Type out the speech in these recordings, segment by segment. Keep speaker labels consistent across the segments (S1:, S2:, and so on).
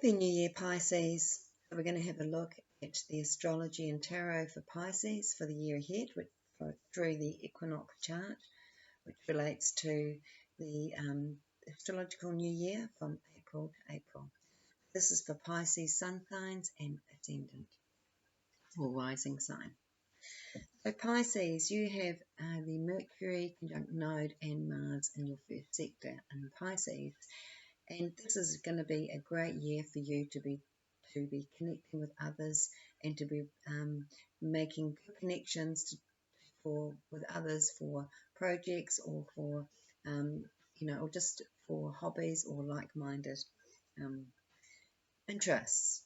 S1: Happy New Year, Pisces. So we're going to have a look at the astrology and tarot for Pisces for the year ahead through the Equinox chart, which relates to the Astrological New Year from April to April. This is for Pisces sun signs and ascendant or rising sign. So Pisces, you have the Mercury conjunct Node and Mars in your first sector in Pisces. And this is going to be a great year for you to be connecting with others and to be making good connections with others for projects or for or just for hobbies or like-minded interests.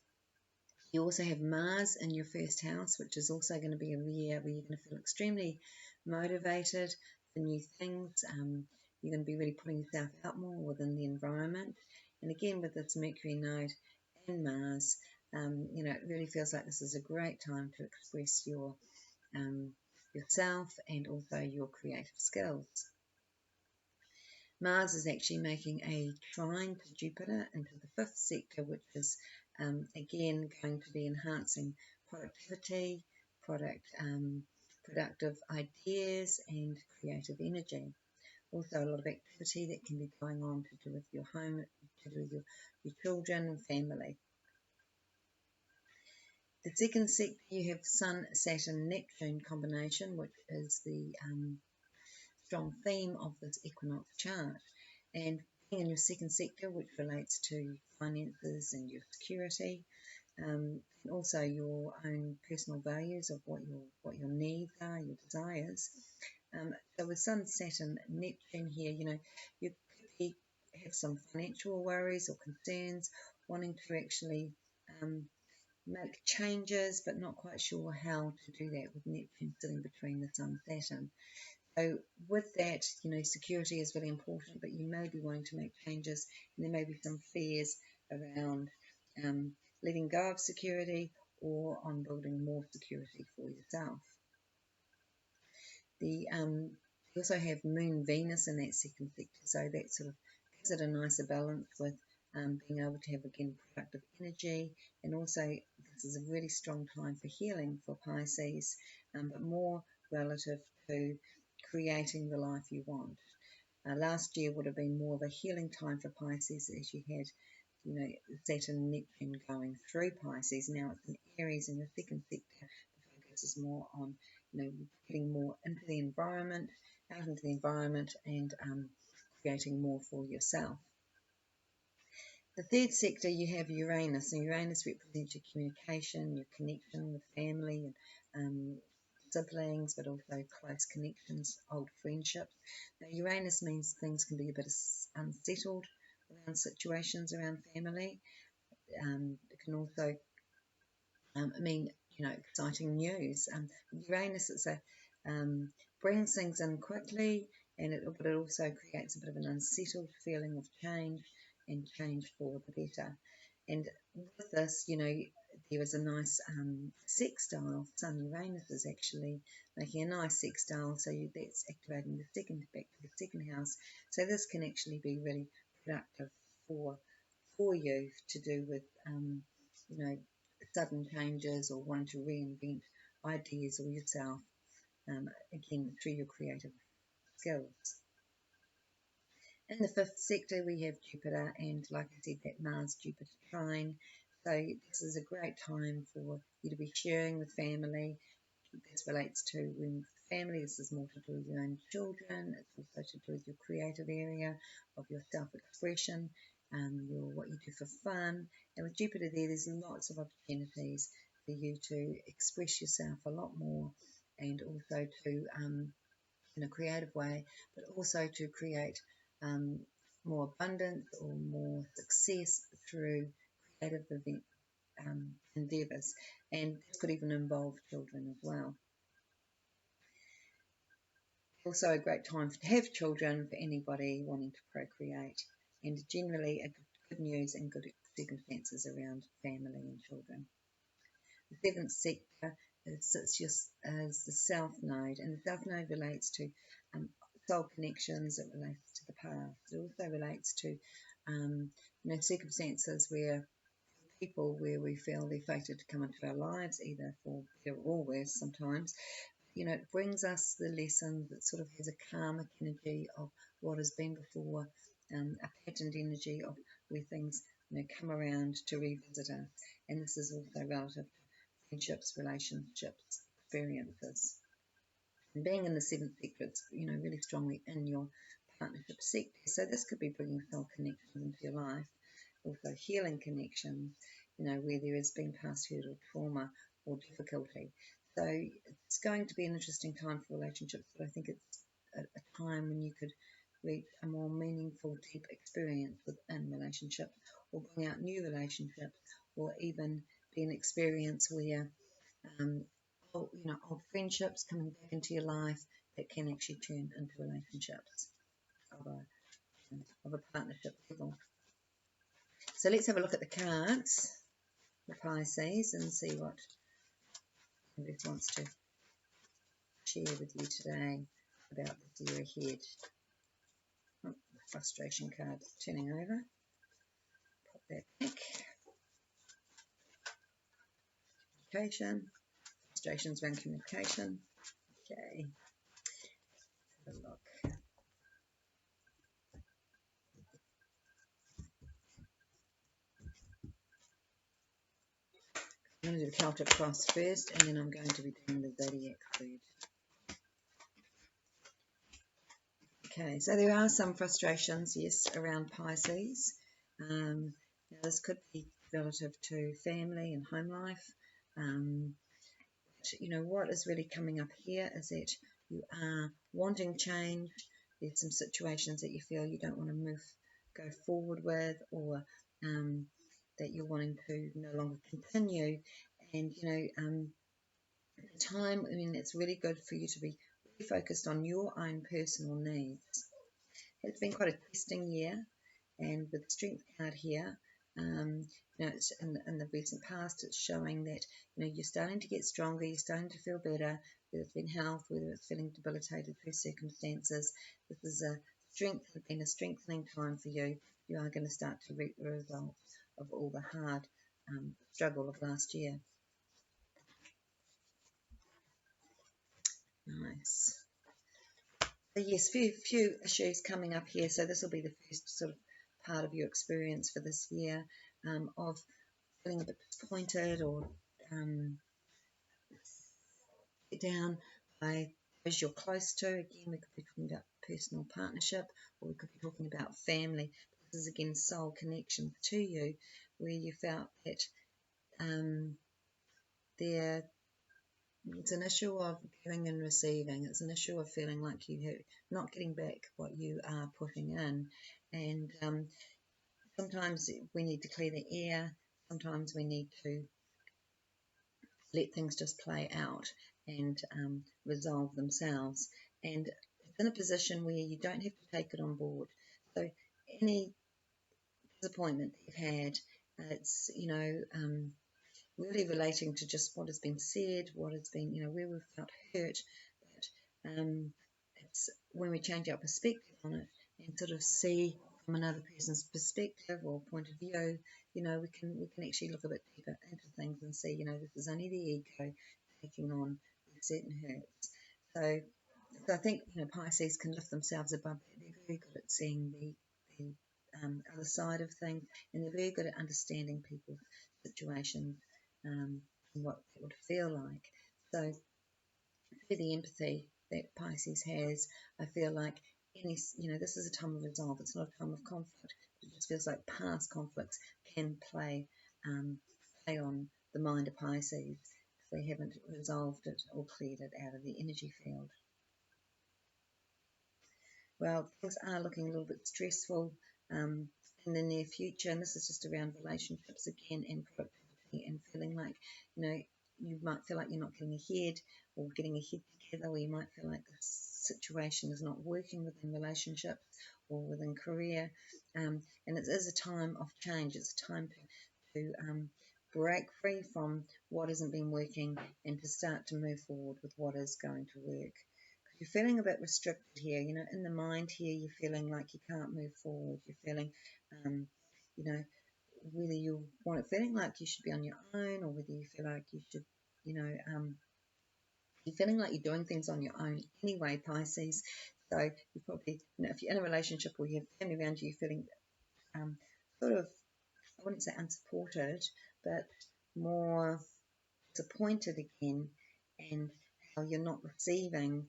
S1: You also have Mars in your first house, which is also going to be a year where you're going to feel extremely motivated for new things. You're going to be really putting yourself out more within the environment. And again, with this Mercury node and Mars, it really feels like this is a great time to express yourself and also your creative skills. Mars is actually making a trine to Jupiter into the fifth sector, which is again going to be enhancing productivity, productive ideas and creative energy. Also a lot of activity that can be going on to do with your home, to do with your children and family. The second sector, you have Sun, Saturn, Neptune combination, which is the strong theme of this equinox chart. And being in your second sector, which relates to finances and your security, and also your own personal values of what your needs are, your desires. So with Sun, Saturn, Neptune here, you could have some financial worries or concerns, wanting to actually make changes, but not quite sure how to do that with Neptune sitting between the Sun and Saturn. So with that, security is really important, but you may be wanting to make changes, and there may be some fears around letting go of security or on building more security for yourself. You also have Moon, Venus in that second sector, so that sort of gives it a nicer balance with being able to have, again, productive energy, and also this is a really strong time for healing for Pisces, but more relative to creating the life you want. Last year would have been more of a healing time for Pisces as you had, Saturn and Neptune going through Pisces. Now it's in Aries in the second sector. The focus is more on, getting more into the environment, out into the environment, and creating more for yourself. The third sector, you have Uranus, and Uranus represents your communication, your connection with family and siblings, but also close connections, old friendships. Now, Uranus means things can be a bit unsettled around situations around family. It can also mean, exciting news. Uranus brings things in quickly, but it also creates a bit of an unsettled feeling of change and change for the better. And with this, there is a nice sextile. Sun-Uranus is actually making a nice sextile, so that's activating back to the second house. So this can actually be really productive for you to do with, sudden changes or wanting to reinvent ideas or yourself, again, through your creative skills. In the fifth sector, we have Jupiter, and like I said, that Mars-Jupiter trine. So this is a great time for you to be sharing with family. This relates to when family, this is more to do with your own children. It's also to do with your creative area of your self-expression, what you do for fun. And with Jupiter there's lots of opportunities for you to express yourself a lot more, and also to, in a creative way, but also to create more abundance or more success through creative endeavours, and this could even involve children as well. Also a great time to have children for anybody wanting to procreate, and generally good news and good circumstances around family and children. The seventh sector is the South Node, and the South Node relates to soul connections. It relates to the past. It also relates to circumstances where people where we feel they're fated to come into our lives, either for better or worse sometimes. You know, it brings us the lesson that sort of has a karmic energy of what has been before, a patterned energy of where things, you know, come around to revisit us. And this is also relative to friendships, relationships, experiences. And being in the seventh sector, it's, you know, really strongly in your partnership sector. So this could be bringing soul connections into your life, also healing connections, you know, where there has been past hurt or trauma or difficulty. So it's going to be an interesting time for relationships, but I think it's a time when you could reach a more meaningful, deep experience within relationships, or bring out new relationships, or even be an experience where old friendships coming back into your life that can actually turn into relationships of a partnership level. So let's have a look at the cards for Pisces and see what Ruth wants to share with you today about the year ahead. Oh, the frustration card turning over. Pop that back. Communication. Frustrations around communication. Okay. Have a look. I'm going to do the Celtic cross first, and then I'm going to be doing the zodiac food. Okay, so there are some frustrations, yes, around Pisces. Now this could be relative to family and home life. You know, what is really coming up here is that you are wanting change. There's some situations that you feel you don't want to go forward with, or that you're wanting to no longer continue. And, you know, at the time, I mean, it's really good for you to be really focused on your own personal needs. It's been quite a testing year, and with the Strength card here, you know, it's in the recent past, it's showing that, you know, you're starting to get stronger, you're starting to feel better, whether it's been health, whether it's feeling debilitated through circumstances. This is been a strengthening time for you. You are going to start to reap the results of all the hard struggle of last year. Nice. So yes, few issues coming up here. So this will be the first sort of part of your experience for this year, of feeling a bit disappointed or let down by those you're close to. Again, we could be talking about personal partnership, or we could be talking about family. This is again soul connection to you, where you felt that there it's an issue of giving and receiving. It's an issue of feeling like you're not getting back what you are putting in. And sometimes we need to clear the air. Sometimes we need to let things just play out and resolve themselves. And it's in a position where you don't have to take it on board. So any disappointment that you've had, it's, you know, really relating to just what has been said, what has been, you know, where we've felt hurt. But it's when we change our perspective on it and sort of see from another person's perspective or point of view, you know, we can actually look a bit deeper into things and see, you know, this is only the ego taking on certain hurts. So I think, you know, Pisces can lift themselves above that. They're very good at seeing the other side of things, and they're very good at understanding people's situations, and what it would feel like. So through the empathy that Pisces has, I feel like you know, this is a time of resolve. It's not a time of conflict. It just feels like past conflicts can play on the mind of Pisces if they haven't resolved it or cleared it out of the energy field. Well, things are looking a little bit stressful in the near future, and this is just around relationships again and productivity, and feeling like, you know, you might feel like you're not getting ahead or getting ahead together, or you might feel like the situation is not working within relationships or within career, and it is a time of change. It's a time to break free from what hasn't been working and to start to move forward with what is going to work. You're feeling a bit restricted here, you know, in the mind here, you're feeling like you can't move forward. You're feeling, you know, whether you want it feeling like you should be on your own, or whether you feel like you should, you're feeling like you're doing things on your own anyway, Pisces. So you probably, if you're in a relationship or you have family around you, you're feeling sort of, I wouldn't say unsupported, but more disappointed again, and how you're not receiving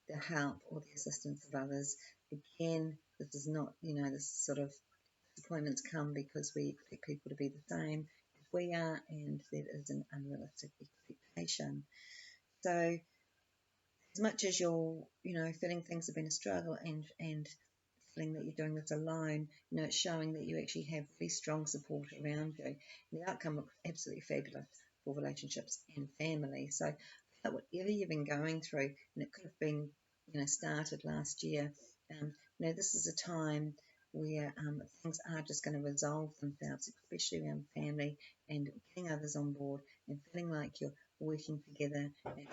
S1: the help or the assistance of others. Again, this is not, this sort of disappointments come because we expect people to be the same as we are, and that is an unrealistic expectation. So as much as you're, feeling things have been a struggle, and feeling that you're doing this alone, it's showing that you actually have very strong support around you. And the outcome looks absolutely fabulous for relationships and family. So whatever you've been going through, and it could have been, started last year, this is a time where things are just going to resolve themselves, especially around family, and getting others on board and feeling like you're working together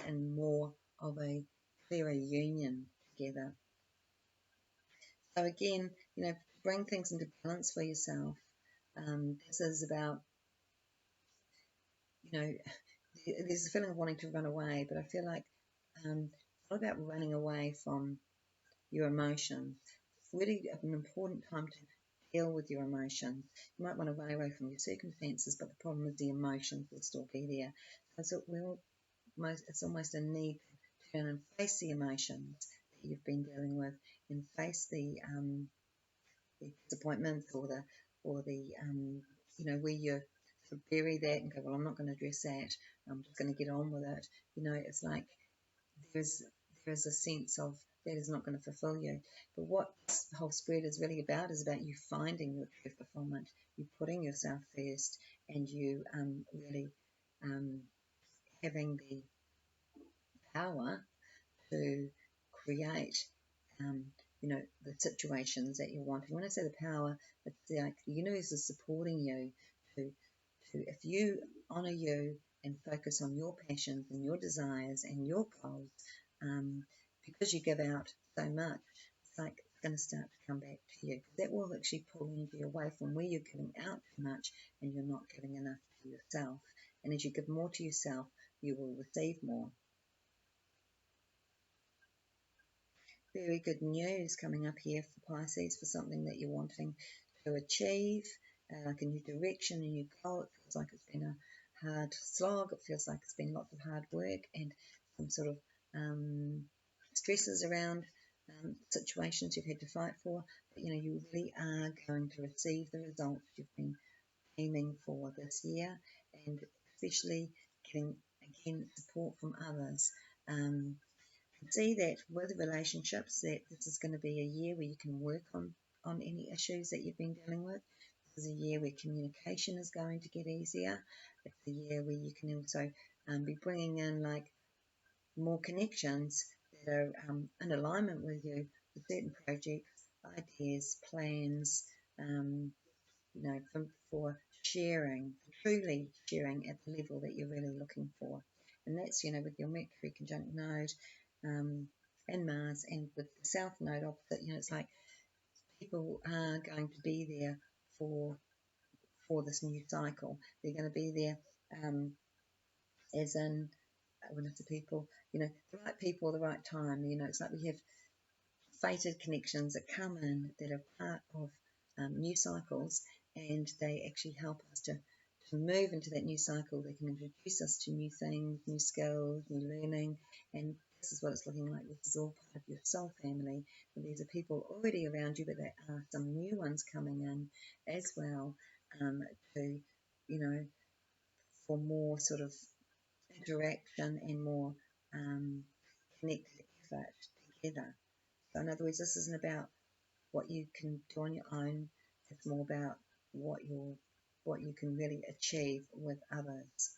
S1: and more of a clearer union together. So again, bring things into balance for yourself. This is about, there's a feeling of wanting to run away, but I feel like it's not about running away from your emotions. It's really an important time to deal with your emotions. You might want to run away from your circumstances, but the problem is the emotions will still be there. So it's almost a need to turn and face the emotions that you've been dealing with, and face the disappointments, or the where you sort of bury that and go, well, I'm not going to address that, I'm just going to get on with it. It's like there's a sense of that is not going to fulfill you. But what this whole spread is really about is about you finding your true fulfillment, you putting yourself first, and you really having the power to create, the situations that you're wanting. When I say the power, it's like the universe is supporting you if you honour you and focus on your passions and your desires and your goals, because you give out so much, it's like it's going to start to come back to you. That will actually pull energy away from where you're giving out too much and you're not giving enough to yourself. And as you give more to yourself, you will receive more. Very good news coming up here for Pisces, for something that you're wanting to achieve, like a new direction, a new goal. It feels like it's been a hard slog. It feels like it's been lots of hard work and some sort of stresses around situations you've had to fight for. But you really are going to receive the results you've been aiming for this year, and especially getting again support from others. See that with relationships, that this is going to be a year where you can work on any issues that you've been dealing with. This is a year where communication is going to get easier. It's a year where you can also be bringing in like more connections that are in alignment with you, with certain projects, ideas, plans, for sharing, truly sharing at the level that you're really looking for. And that's, with your Mercury conjunct node, and Mars, and with the South node opposite, it's like people are going to be there for this new cycle. They're going to be there, as in, when it's the people, the right people at the right time. It's like we have fated connections that come in that are part of new cycles, and they actually help us to move into that new cycle. They can introduce us to new things, new skills, new learning, and this is what it's looking like. This is all part of your soul family. And these are people already around you, but there are some new ones coming in as well, to, for more sort of interaction and more connected effort together. So in other words, this isn't about what you can do on your own. It's more about what you can really achieve with others.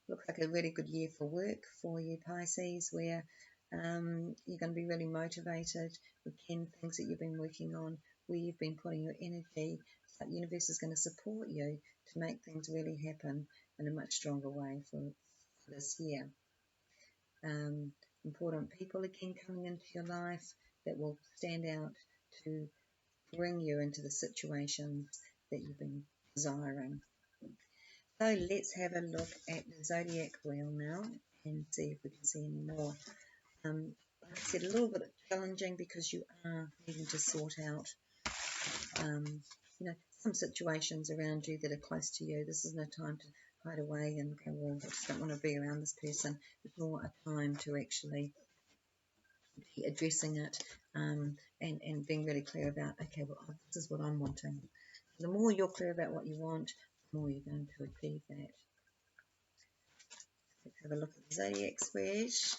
S1: Looks like a really good year for work for you, Pisces, where you're going to be really motivated. Again, things that you've been working on, where you've been putting your energy. It's like the universe is going to support you to make things really happen in a much stronger way for this year. Important people again coming into your life that will stand out to bring you into the situations that you've been desiring. So let's have a look at the zodiac wheel now and see if we can see any more. Like I said, a little bit challenging because you are needing to sort out, some situations around you that are close to you. This is no time to hide away and go, well, I just don't want to be around this person. It's more a time to actually be addressing it, and being really clear about, okay, well, this is what I'm wanting. The more you're clear about what you want, the more you're going to achieve that. Let's have a look at the zodiac squares.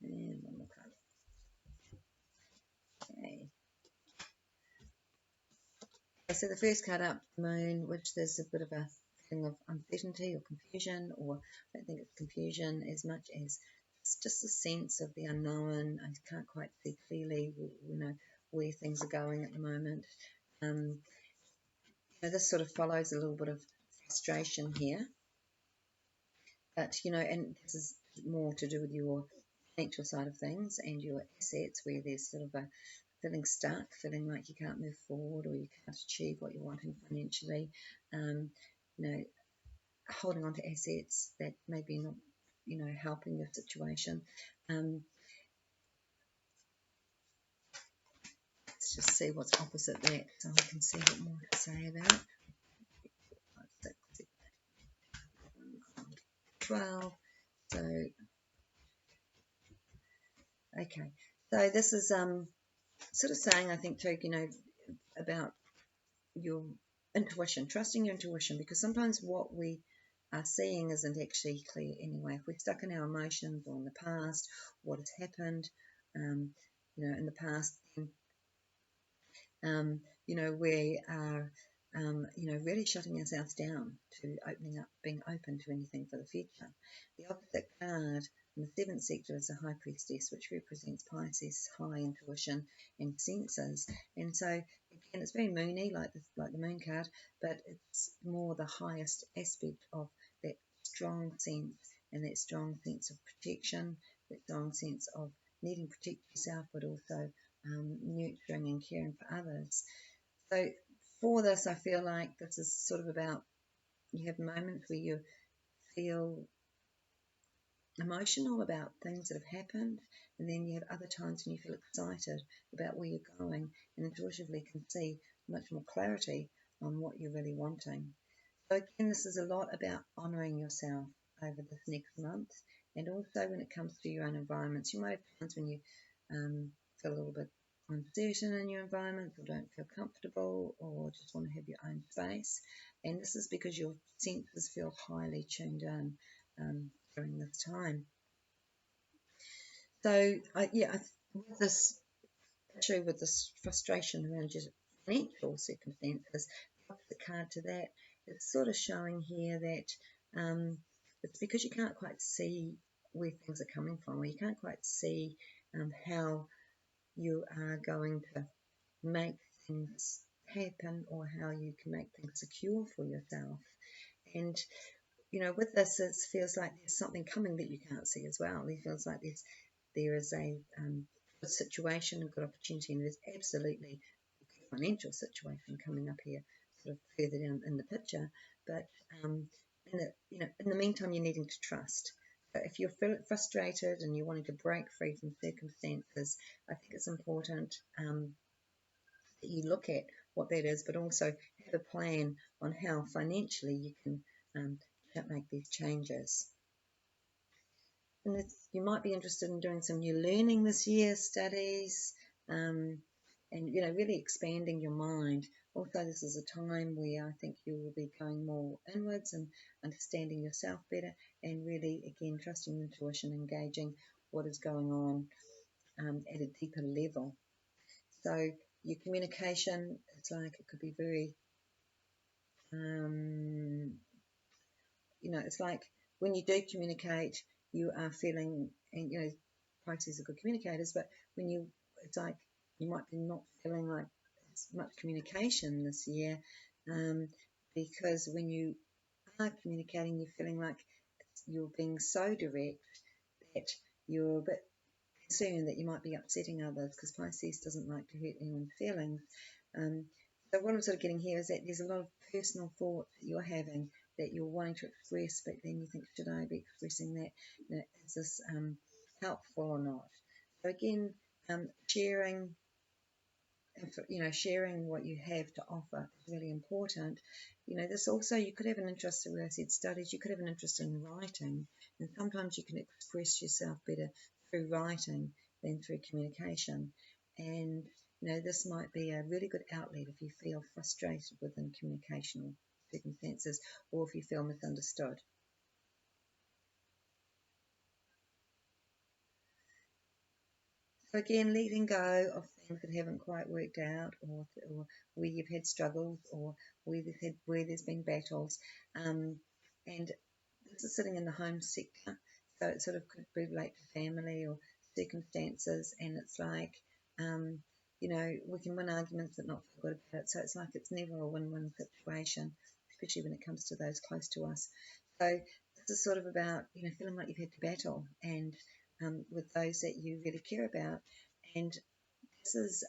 S1: And one more card. Okay. So the first card up, Moon, which there's a bit of a feeling of uncertainty or confusion, or I don't think it's confusion as much as it's just a sense of the unknown. I can't quite see clearly, where things are going at the moment. This sort of follows a little bit of frustration here, but and this is more to do with your financial side of things and your assets, where there's sort of a feeling stuck, feeling like you can't move forward or you can't achieve what you're wanting financially, holding on to assets that maybe not, helping your situation. Let's just see what's opposite that so I can see what more to say about it. 12. So, okay. So this is sort of saying, I think, too, about your intuition, trusting your intuition, because sometimes what we are seeing isn't actually clear anyway. If we're stuck in our emotions or in the past, what has happened, in the past, we are, really shutting ourselves down to opening up, being open to anything for the future. The opposite card in the seventh sector is the High Priestess, which represents Pisces' high intuition and senses. And so, again, it's very moony, like the moon card, but it's more the highest aspect of that strong sense and that strong sense of protection, that strong sense of needing to protect yourself, but also nurturing and caring for others. So for this, I feel like this is sort of about, you have moments where you feel emotional about things that have happened, and then you have other times when you feel excited about where you're going and intuitively can see much more clarity on what you're really wanting. So again, this is a lot about honouring yourself over this next month, and also when it comes to your own environments. You might have times when you feel a little bit uncertain in your environment, or don't feel comfortable, or just want to have your own space, and this is because your senses feel highly tuned in during this time. So with this issue, with this frustration around your financial circumstances, the card to that, it's sort of showing here that it's because you can't quite see where things are coming from, or you can't quite see how you are going to make things happen, or how you can make things secure for yourself. And with this, it feels like there's something coming that you can't see as well. It feels like there is a good situation, a good opportunity, and there's absolutely a financial situation coming up here, sort of further down in the picture. But in the meantime, you're needing to trust. So if you're feeling frustrated and you're wanting to break free from circumstances, I think it's important that you look at what that is, but also have a plan on how financially you can make these changes. And you might be interested in doing some new learning this year, studies, and really expanding your mind. Also, this is a time where I think you will be going more inwards and understanding yourself better, and really, again, trusting intuition, engaging what is going on at a deeper level. So your communication, it's like it could be very, it's like when you do communicate, you are feeling, and Pisces are good communicators, but it's like you might be not feeling like as much communication this year, because when you are communicating, you're feeling like you're being so direct that you're a bit concerned that you might be upsetting others, because Pisces doesn't like to hurt anyone's feelings. So what I'm sort of getting here is that there's a lot of personal thoughts that you're having that you're wanting to express, but then you think, should I be expressing that? Is this helpful or not? So again, sharing, sharing what you have to offer is really important. This also, you could have an interest, where I said studies, you could have an interest in writing, and sometimes you can express yourself better through writing than through communication. And this might be a really good outlet if you feel frustrated within communicational circumstances, or if you feel misunderstood. So again, letting go of things that haven't quite worked out, or where you've had struggles, or where there's been battles, and this is sitting in the home sector, so it sort of could relate to family or circumstances, and it's like, we can win arguments but not feel good about it. So it's like it's never a win-win situation, especially when it comes to those close to us. So this is sort of about, feeling like you've had to battle, and with those that you really care about. And this is,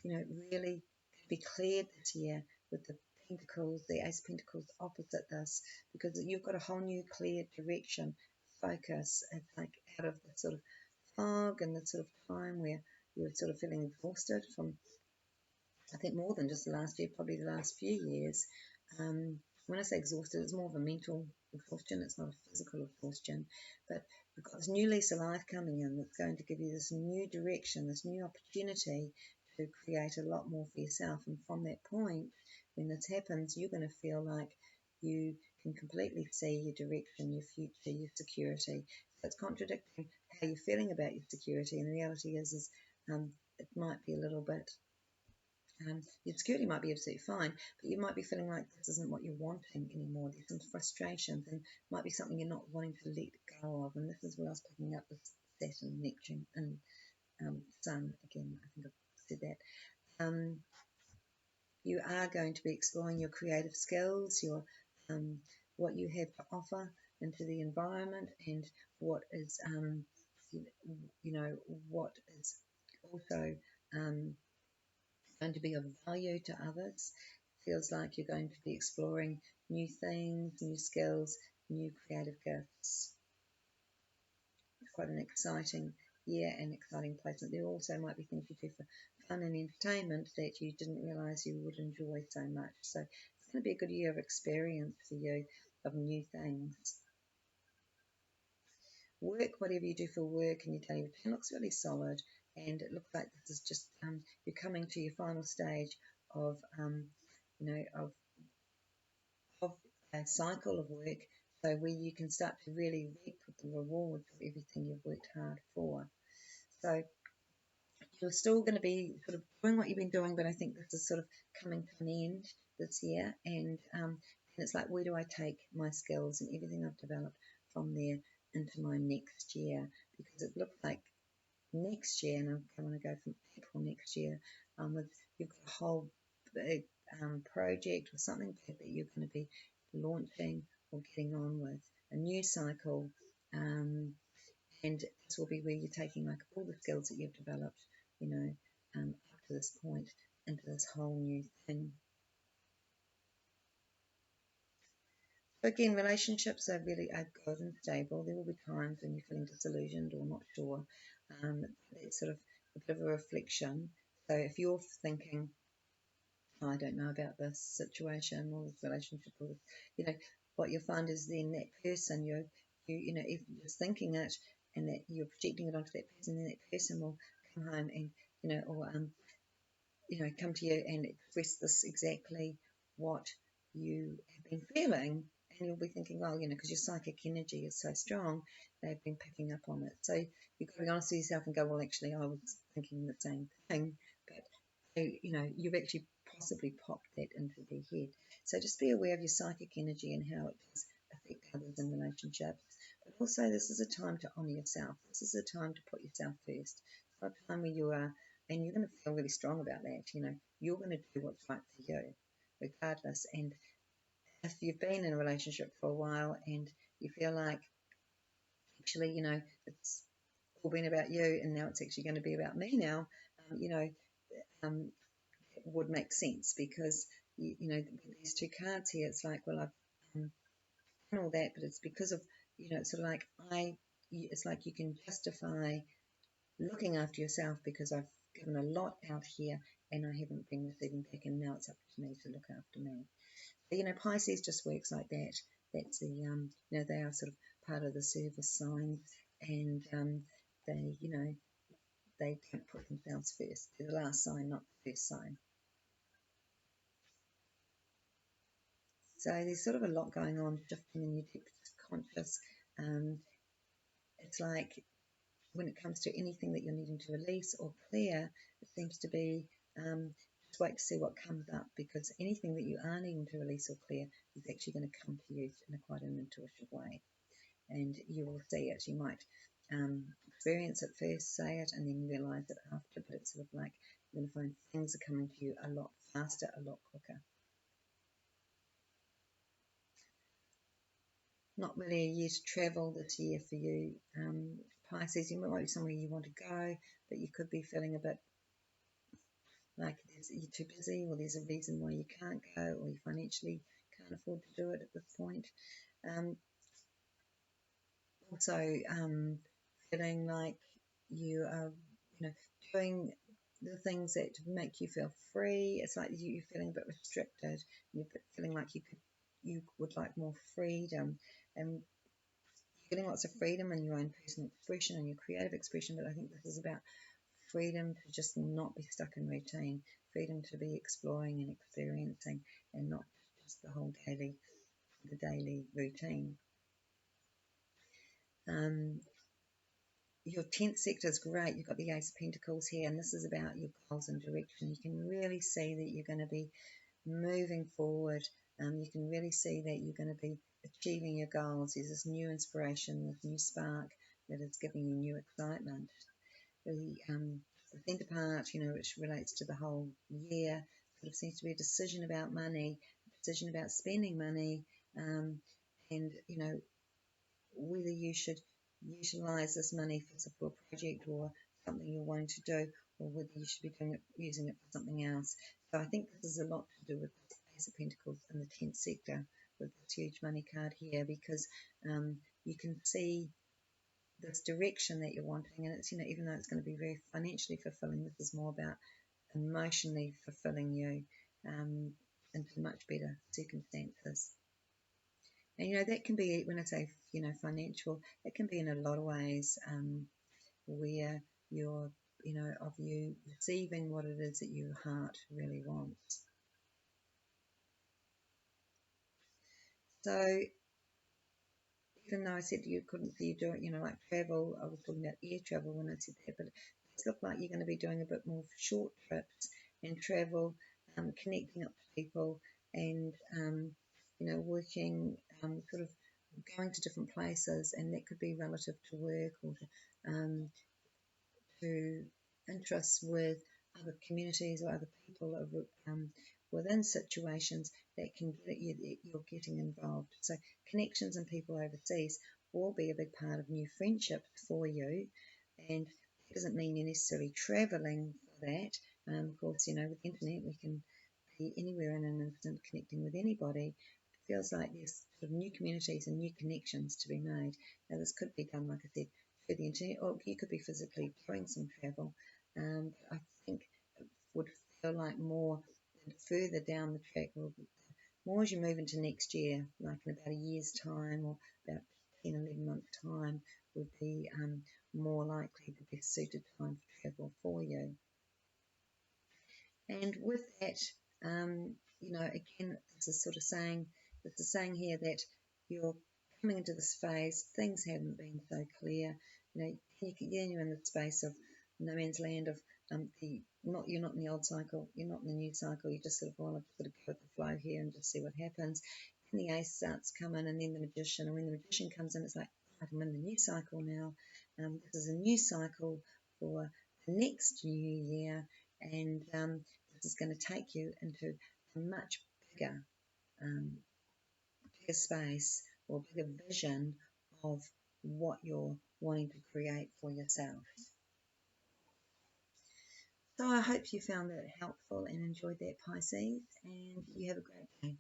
S1: really to be cleared this year with the Pentacles, the Ace of Pentacles opposite this, because you've got a whole new clear direction, focus. It's like out of the sort of fog and the sort of time where you're sort of feeling exhausted from, I think, more than just the last year, probably the last few years. When I say exhausted, it's more of a mental exhaustion. It's not a physical exhaustion. But we've got this new lease of life coming in that's going to give you this new direction, this new opportunity to create a lot more for yourself. And from that point, when this happens, you're going to feel like you can completely see your direction, your future, your security. So it's contradicting how you're feeling about your security. And the reality is it might be a little bit, your security might be absolutely fine, but you might be feeling like this isn't what you're wanting anymore. There's some frustrations, and might be something you're not wanting to let go of. And this is where I was picking up with Saturn, Neptune, and Sun. Again, I think I've said that. You are going to be exploring your creative skills, your what you have to offer into the environment, and what is, what is also going to be of value to others. Feels like you're going to be exploring new things, new skills, new creative gifts. It's quite an exciting year and exciting placement. There also might be things you do for fun and entertainment that you didn't realise you would enjoy so much. So it's going to be a good year of experience for you, of new things. Work, whatever you do for work, and your daily routine looks really solid, and it looks like this is just you're coming to your final stage of of a cycle of work, so where you can start to really reap the rewards of everything you've worked hard for. So you're still going to be sort of doing what you've been doing, but I think this is sort of coming to an end this year, and it's like, where do I take my skills and everything I've developed from there into my next year? Because it looks like next year, and I want to go from April next year, you've got a whole big project or something big that you're going to be launching or getting on with, a new cycle, and this will be where you're taking like all the skills that you've developed, up to this point, into this whole new thing. So again, relationships are good and stable. There will be times when you're feeling disillusioned or not sure. It's sort of a bit of a reflection. So if you're thinking, I don't know about this situation or this relationship, or what you'll find is then that person, if you're just thinking it and that you're projecting it onto that person, then that person will come home and come to you and express this exactly what you have been feeling, and you'll be thinking, well, because your psychic energy is so strong, they've been picking up on it. So you've got to be honest with yourself and go, well, actually, I was thinking the same thing, but you've actually possibly popped that into their head. So just be aware of your psychic energy and how it does affect others in relationships. But also, this is a time to honour yourself. This is a time to put yourself first. It's not a time where you are, and you're going to feel really strong about that. You're going to do what's right for you, regardless. And if you've been in a relationship for a while and you feel like actually, it's all been about you and now it's actually going to be about me now, um, it would make sense because, with these two cards here, it's like, well, I've done all that, but it's because of, it's sort of like it's like you can justify looking after yourself because I've given a lot out here and I haven't been receiving back, and now it's up to me to look after me. Pisces just works like that. That's the, they are sort of part of the service sign, and they, they don't put themselves first. They're the last sign, not the first sign. So there's sort of a lot going on, shifting in your deep conscious. It's like when it comes to anything that you're needing to release or clear, it seems to be just wait to see what comes up, because anything that you are needing to release or clear is actually going to come to you in quite an intuitive way. And you will see it. You might experience it first, say it, and then realize it after, but it's sort of like you're going to find things are coming to you a lot faster, a lot quicker. Not really a year to travel this year for you, Pisces. You might be somewhere you want to go, but you could be feeling a bit like you're too busy, or there's a reason why you can't go, or you financially can't afford to do it at this point. Also, feeling like you are, doing the things that make you feel free. It's like you're feeling a bit restricted. You're feeling like you would like more freedom, and you're getting lots of freedom in your own personal expression and your creative expression. But I think this is about freedom to just not be stuck in routine, freedom to be exploring and experiencing, and not just the whole daily routine. Your 10th sector is great. You've got the Ace of Pentacles here, and this is about your goals and direction. You can really see that you're going to be moving forward. You can really see that you're going to be achieving your goals. There's this new inspiration, this new spark that is giving you new excitement. The centre part, which relates to the whole year, sort of seems to be a decision about money, a decision about spending money, and, whether you should utilize this money for a project or something you're wanting to do, or whether you should be using it for something else. So I think this is a lot to do with the Ace of Pentacles in the 10th sector with this huge money card here, because you can see this direction that you're wanting, and it's, even though it's going to be very financially fulfilling, this is more about emotionally fulfilling you into much better circumstances. And that can be, when I say financial, it can be in a lot of ways, where you're of you receiving what it is that your heart really wants. So even though I said you couldn't see you doing, like travel, I was talking about air travel when I said that, but it's looked like you're going to be doing a bit more short trips and travel, connecting up to people, and working, sort of going to different places, and that could be relative to work or to interests with other communities or other people within situations that can get you, that you're getting involved. So connections and people overseas will be a big part of new friendships for you, and it doesn't mean you're necessarily travelling for that. Of course, with the internet we can be anywhere in an instant connecting with anybody. It feels like there's sort of new communities and new connections to be made. Now this could be done, like I said, through the internet, or you could be physically doing some travel. I think it would feel like more further down the track, or more as you move into next year, like in about a year's time or about 10, 11 months' time, would be more likely the best suited time for travel for you. And with that, again, this is sort of saying here that you're coming into this phase, things haven't been so clear. You're in the space of no man's land, of you're not in the old cycle, you're not in the new cycle, you just sort of want to sort of go with the flow here and just see what happens. Then the ace starts coming, and then the magician, and when the magician comes in, it's like, I'm in the new cycle now. This is a new cycle for the next new year, and this is going to take you into a much bigger bigger space or bigger vision of what you're wanting to create for yourself. So I hope you found that helpful and enjoyed that, Pisces, and you have a great day.